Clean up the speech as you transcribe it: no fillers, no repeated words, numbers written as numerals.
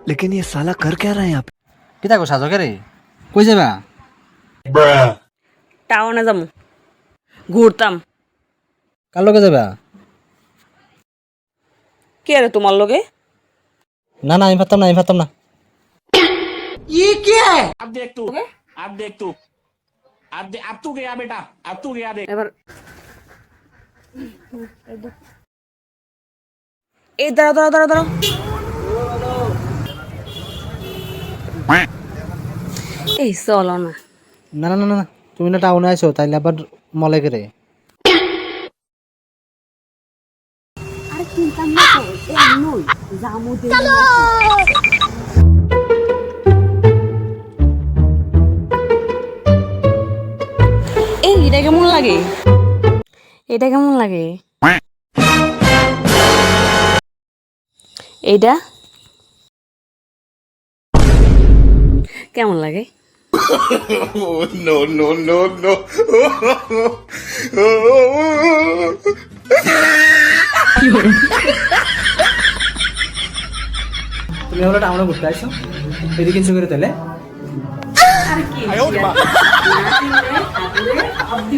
लेकिन ये साला कर क्या रहा है यहाँ पे? কিতা কো সাজকে রে কই যাবা টাউনে যাবো ঘুরতাম। কার লগে যাবা কে রে তোমার লগে? না না আমি পারতাম না আমি পারতাম না अब देख तू अब देख तू अब तू गया बेटा अब तू गया देख এবার এই দাঁড়াও দাঁড়াও দাঁড়াও দাঁড়াও। এই চলো না। না না না না তুমি না টাউনে আইছো তাইলে আবার মলে করে এই এটা কেমন লাগে? এটা কেমন লাগে? এইটা কেমন লাগে? তুমি হলো টাউনে ঘুরতে আইছো এদিকে কিছু করে তাইলে আর কি